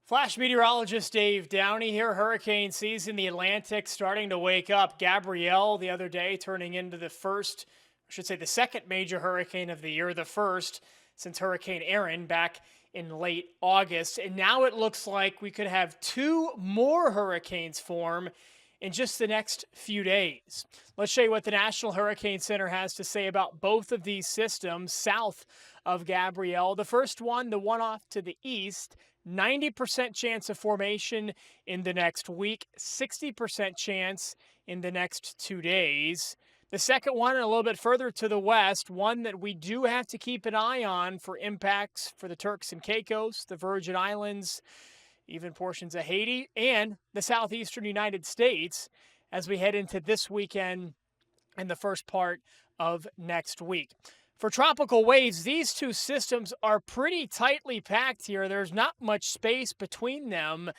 Flash meteorologist Dave Downey here. Hurricane season, the Atlantic starting to wake up. Gabrielle the other day turning into the second major hurricane of the year, the first since Hurricane Aaron back in late August. And now it looks like we could have two more hurricanes form in just the next few days. Let's show you what the National Hurricane Center has to say about both of these systems south of Gabrielle. The first one, the one off to the east, 90% chance of formation in the next week, 60% chance in the next 2 days. The second one, a little bit further to the west, one that we do have to keep an eye on for impacts for the Turks and Caicos, the Virgin Islands, even portions of Haiti, and the southeastern United States as we head into this weekend and the first part of next week. For tropical waves, these two systems are pretty tightly packed here. There's not much space between them,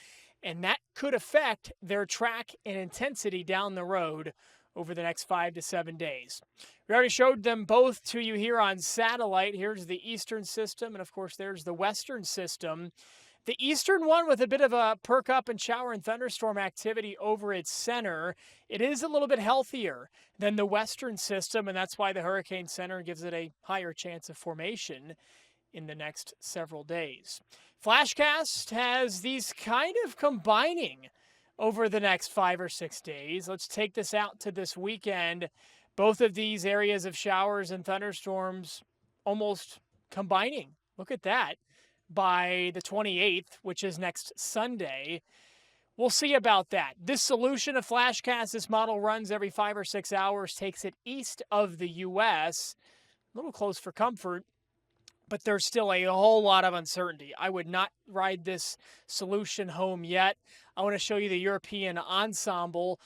and that could affect their track and intensity down the road over the next 5 to 7 days. We already showed them both to you here on satellite. Here's the eastern system, and of course there's the western system. The eastern one with a bit of a perk up and shower and thunderstorm activity over its center. It is a little bit healthier than the western system, and that's why the Hurricane Center gives it a higher chance of formation in the next several days. Flashcast has these kind of combining over the next 5 or 6 days. Let's take this out to this weekend. Both of these areas of showers and thunderstorms almost combining. Look at that. By the 28th, which is next Sunday. We'll see about that. This solution of Flashcast, this model runs every 5 or 6 hours, takes it east of the U.S. A little close for comfort, but there's still a whole lot of uncertainty. I would not ride this solution home yet. I want to show you the European ensemble.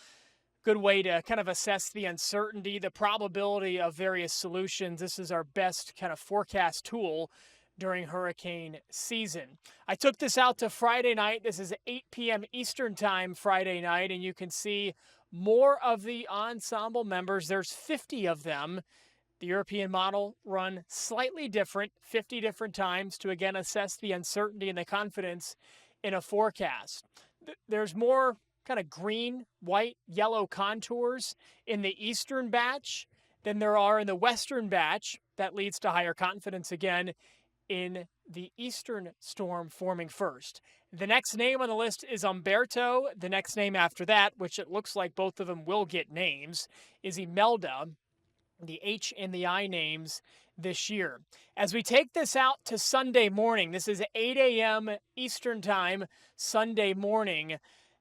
Good way to kind of assess the uncertainty, the probability of various solutions. This is our best kind of forecast tool during hurricane season. I took this out to Friday night. This is 8 p.m. Eastern time Friday night, and you can see more of the ensemble members. There's 50 of them. The European model run slightly different, 50 different times to again assess the uncertainty and the confidence in a forecast. There's more kind of green, white, yellow contours in the eastern batch than there are in the western batch. That leads to higher confidence again in the eastern storm forming first. The next name on the list is Umberto. The next name after that, which it looks like both of them will get names, is Imelda, the H and the I names this year. As we take this out to Sunday morning, this is 8 a.m. Eastern time, Sunday morning.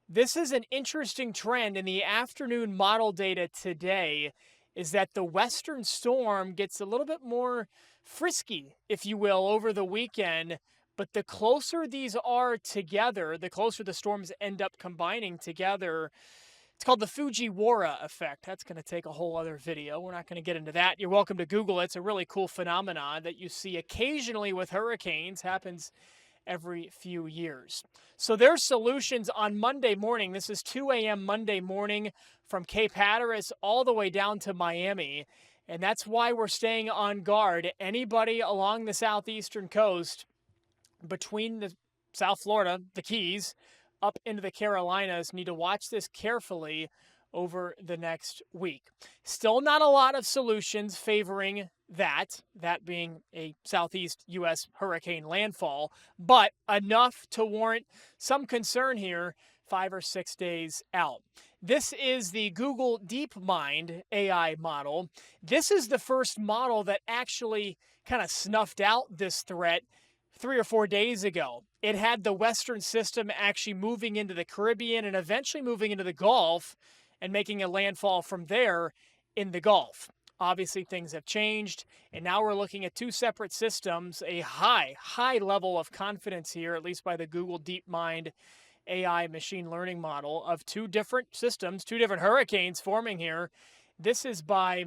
This is an interesting trend in the afternoon model data today, is that the western storm gets a little bit more frisky, if you will, over the weekend. But the closer these are together, the closer the storms end up combining together. It's called the Fujiwara effect. That's going to take a whole other video. We're not going to get into that. You're welcome to Google it. It's a really cool phenomenon that you see occasionally with hurricanes. Happens every few years. So there's solutions on Monday morning. This is 2 a.m. Monday morning from Cape Hatteras all the way down to Miami. And that's why we're staying on guard. Anybody along the southeastern coast between the South Florida, the Keys, up into the Carolinas need to watch this carefully over the next week. Still not a lot of solutions favoring that being a southeast U.S. hurricane landfall, but enough to warrant some concern here 5 or 6 days out. This is the Google DeepMind AI model. This is the first model that actually kind of snuffed out this threat 3 or 4 days ago. It had the western system actually moving into the Caribbean and eventually moving into the Gulf and making a landfall from there in the Gulf. Obviously, things have changed, and now we're looking at two separate systems, a high level of confidence here, at least by the Google DeepMind AI machine learning model of two different systems, two different hurricanes forming here. This is by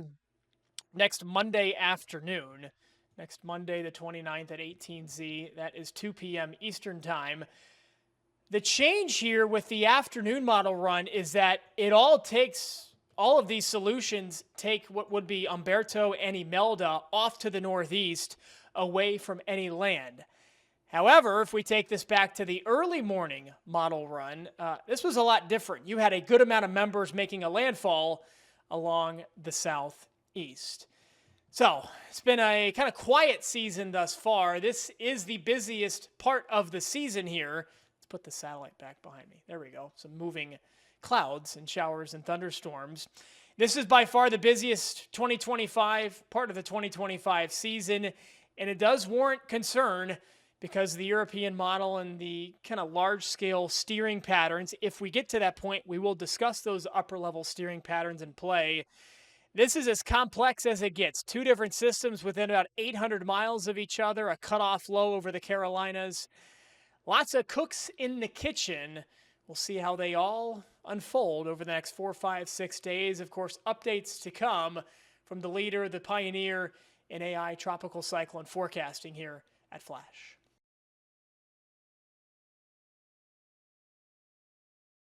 next Monday afternoon, next Monday the 29th at 18Z. That is 2 p.m. Eastern time. The change here with the afternoon model run is that all of these solutions take what would be Umberto and Imelda off to the northeast away from any land. However, if we take this back to the early morning model run, this was a lot different. You had a good amount of members making a landfall along the southeast. So it's been a kind of quiet season thus far. This is the busiest part of the season here. Let's put the satellite back behind me. There we go. Some moving clouds and showers and thunderstorms. This is by far the busiest 2025 part of the 2025 season, and it does warrant concern because the European model and the kind of large-scale steering patterns, if we get to that point, we will discuss those upper-level steering patterns in play. This is as complex as it gets. Two different systems within about 800 miles of each other, a cutoff low over the Carolinas. Lots of cooks in the kitchen. We'll see how they all unfold over the next 4, 5, 6 days. Of course, updates to come from the leader, the pioneer in AI tropical cyclone forecasting here at Flash.